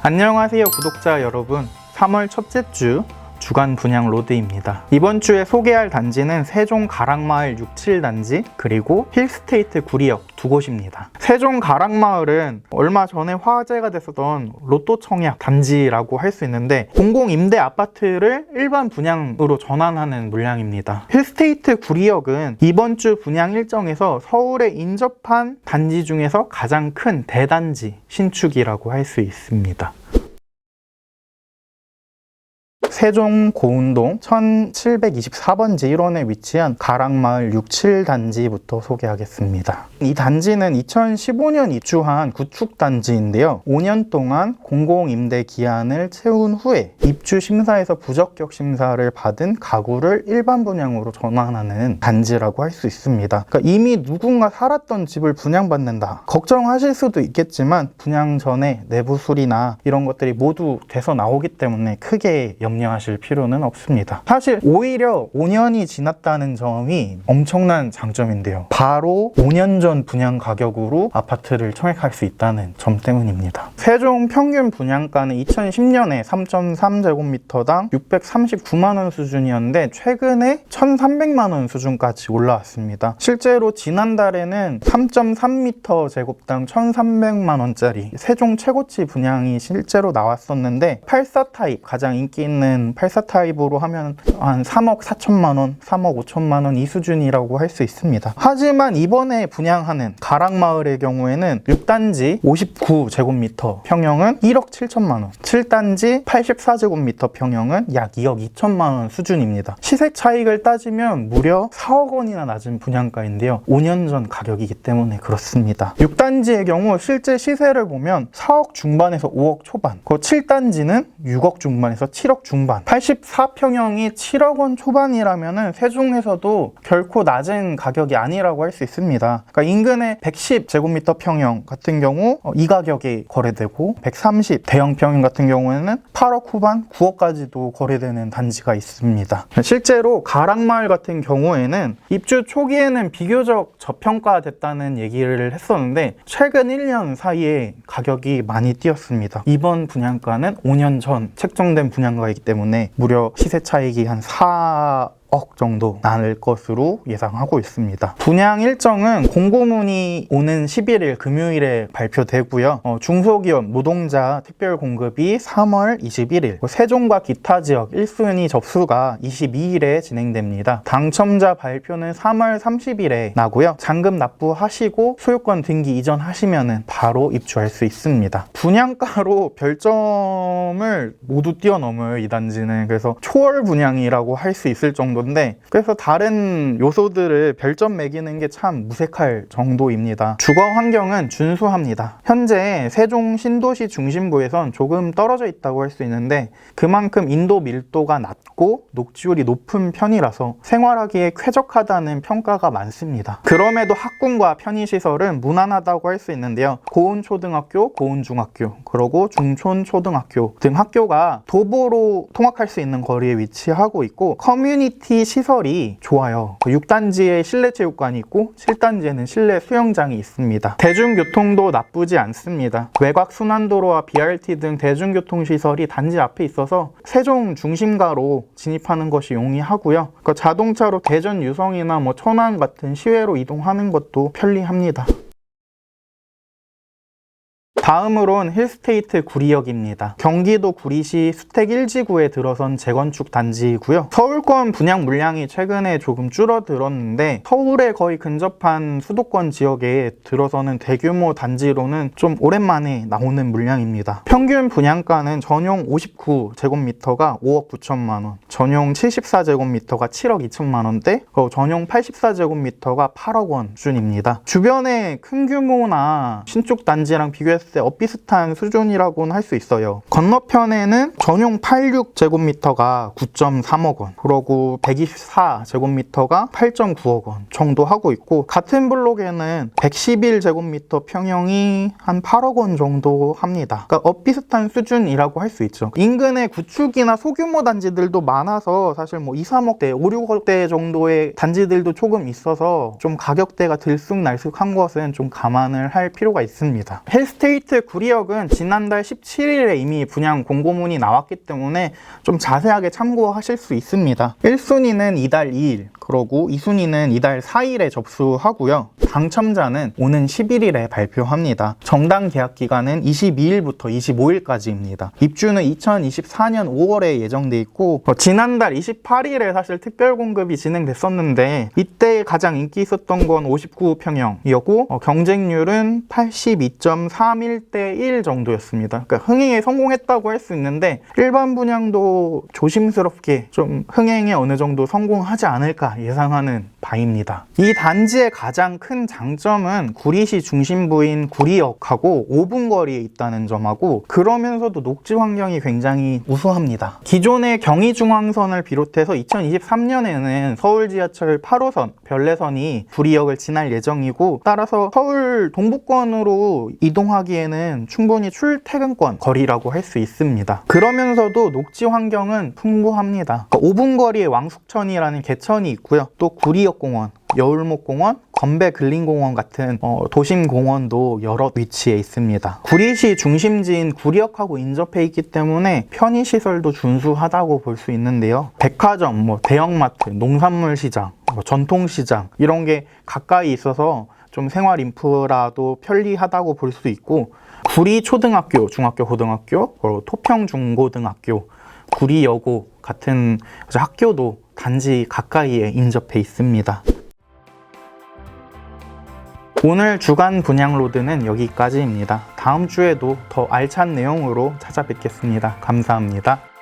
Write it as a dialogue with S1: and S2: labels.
S1: 안녕하세요 구독자 여러분, 3월 첫째 주 주간 분양 로드입니다. 이번 주에 소개할 단지는 세종 가락마을 67단지 그리고 힐스테이트 구리역 두 곳입니다. 세종 가락마을은 얼마 전에 화제가 됐었던 로또 청약 단지라고 할 수 있는데 공공 임대 아파트를 일반 분양으로 전환하는 물량입니다. 힐스테이트 구리역은 이번 주 분양 일정에서 서울에 인접한 단지 중에서 가장 큰 대단지 신축이라고 할 수 있습니다. 세종 고운동 1724번지 1원에 위치한 가락마을 67단지부터 소개하겠습니다. 이 단지는 2015년 입주한 구축단지인데요. 5년 동안 공공임대 기한을 채운 후에 입주 심사에서 부적격 심사를 받은 가구를 일반 분양으로 전환하는 단지라고 할 수 있습니다. 그러니까 이미 누군가 살았던 집을 분양받는다 걱정하실 수도 있겠지만 분양 전에 내부 수리나 이런 것들이 모두 돼서 나오기 때문에 크게 염려하실 필요는 없습니다. 사실 오히려 5년이 지났다는 점이 엄청난 장점인데요. 바로 5년 전 분양 가격으로 아파트를 청약할 수 있다는 점 때문입니다. 세종 평균 분양가는 2010년에 3.3제곱미터당 639만원 수준이었는데 최근에 1,300만원 수준까지 올라왔습니다. 실제로 지난달에는 3.3m 제곱당 1,300만원짜리 세종 최고치 분양이 실제로 나왔었는데 84 타입, 가장 인기 있는 84 타입으로 하면 한 3억 4천만원, 3억 5천만원 이 수준이라고 할 수 있습니다. 하지만 이번에 분양하는 가락마을의 경우에는 6단지 59제곱미터 평형은 1억 7천만원, 7단지 84제곱미터 평형은 약 2억 2천만원 수준입니다. 시세 차익을 따지면 무려 4억 원이나 낮은 분양가인데요. 5년 전 가격이기 때문에 그렇습니다. 6단지의 경우 실제 시세를 보면 4억 중반에서 5억 초반, 그 7단지는 6억 중반에서 7억 중반, 84평형이 7억 원 초반이라면 세종에서도 결코 낮은 가격이 아니라고 할 수 있습니다. 그러니까 인근의 110제곱미터 평형 같은 경우 이 가격이 거래되고 130 대형 평형 같은 경우에는 8억 후반, 9억까지도 거래되는 단지가 있습니다. 실제로 가락마을 같은 경우에는 입주 초기에는 비교적 저평가됐다는 얘기를 했었는데 최근 1년 사이에 가격이 많이 뛰었습니다. 이번 분양가는 5년 전 책정된 분양가이기 때문에 무려 시세 차익이 한 4억 정도 나올 것으로 예상하고 있습니다. 분양 일정은 공고문이 오는 11일 금요일에 발표되고요. 중소기업 노동자 특별 공급이 3월 21일, 세종과 기타 지역 1순위 접수가 22일에 진행됩니다. 당첨자 발표는 3월 30일에 나고요. 잔금 납부하시고 소유권 등기 이전하시면 바로 입주할 수 있습니다. 분양가로 별점을 모두 뛰어넘어요, 이 단지는. 그래서 초월 분양이라고 할 수 있을 정도인데 그래서 다른 요소들을 별점 매기는 게 참 무색할 정도입니다. 주거 환경은 준수합니다. 현재 세종 신도시 중심부에선 조금 떨어져 있다고 할 수 있는데 그만큼 인도 밀도가 낮고 녹지율이 높은 편이라서 생활하기에 쾌적하다는 평가가 많습니다. 그럼에도 학군과 편의시설은 무난하다고 할 수 있는데요. 고운초등학교, 고운중학교, 그리고 중촌초등학교 등 학교가 도보로 통학할 수 있는 거리에 위치하고 있고 커뮤니티 시설이 좋아요. 6단지에 실내 체육관이 있고 7단지에는 실내 수영장이 있습니다. 대중교통도 나쁘지 않습니다. 외곽 순환도로와 BRT 등 대중교통시설이 단지 앞에 있어서 세종 중심가로 진입하는 것이 용이하고요. 자동차로 대전 유성이나 천안 같은 시외로 이동하는 것도 편리합니다. 다음으로는 힐스테이트 구리역입니다. 경기도 구리시 수택 1지구에 들어선 재건축 단지이고요. 서울권 분양 물량이 최근에 조금 줄어들었는데 서울에 거의 근접한 수도권 지역에 들어서는 대규모 단지로는 좀 오랜만에 나오는 물량입니다. 평균 분양가는 전용 59제곱미터가 5억 9천만원, 전용 74제곱미터가 7억 2천만원대, 전용 84제곱미터가 8억 원 수준입니다. 주변에 큰 규모나 신축 단지랑 비교했을 때 비슷한 수준이라고는 할 수 있어요. 건너편에는 전용 86제곱미터가 9.3억 원, 그리고 124제곱미터가 8.9억 원 정도 하고 있고 같은 블록에는 111제곱미터 평형이 한 8억 원 정도 합니다. 그러니까 비슷한 수준이라고 할 수 있죠. 인근에 구축이나 소규모 단지들도 많아서 사실 2, 3억대, 5, 6억대 정도의 단지들도 조금 있어서 좀 가격대가 들쑥날쑥한 것은 좀 감안을 할 필요가 있습니다. 힐스테이트 빅히트 구리역은 지난달 17일에 이미 분양 공고문이 나왔기 때문에 좀 자세하게 참고하실 수 있습니다. 1순위는 이달 2일, 그러고 2순위는 이달 4일에 접수하고요. 당첨자는 오는 11일에 발표합니다. 정당 계약 기간은 22일부터 25일까지입니다. 입주는 2024년 5월에 예정돼 있고 지난달 28일에 사실 특별 공급이 진행됐었는데 이때 가장 인기 있었던 건 59평형이었고 경쟁률은 82.31대 1 정도였습니다. 그러니까 흥행에 성공했다고 할 수 있는데 일반 분양도 조심스럽게 좀 흥행에 어느 정도 성공하지 않을까 예상하는 바입니다. 이 단지의 가장 큰 장점은 구리시 중심부인 구리역하고 5분 거리에 있다는 점하고 그러면서도 녹지 환경이 굉장히 우수합니다. 기존의 경의중앙선을 비롯해서 2023년에는 서울 지하철 8호선, 별내선이 구리역을 지날 예정이고 따라서 서울 동부권으로 이동하기에는 충분히 출퇴근권 거리라고 할 수 있습니다. 그러면서도 녹지 환경은 풍부합니다. 5분 거리에 왕숙천이라는 개천이 있고요. 또 구리역공원, 여울목공원, 건배근린공원 같은 도심 공원도 여러 위치에 있습니다. 구리시 중심지인 구리역하고 인접해 있기 때문에 편의시설도 준수하다고 볼 수 있는데요. 백화점, 대형마트, 농산물시장, 전통시장 이런 게 가까이 있어서 좀 생활 인프라도 편리하다고 볼 수 있고 구리초등학교, 중학교, 고등학교, 토평중고등학교, 구리여고 같은 학교도 단지 가까이에 인접해 있습니다. 오늘 주간 분양로드는 여기까지입니다. 다음 주에도 더 알찬 내용으로 찾아뵙겠습니다. 감사합니다.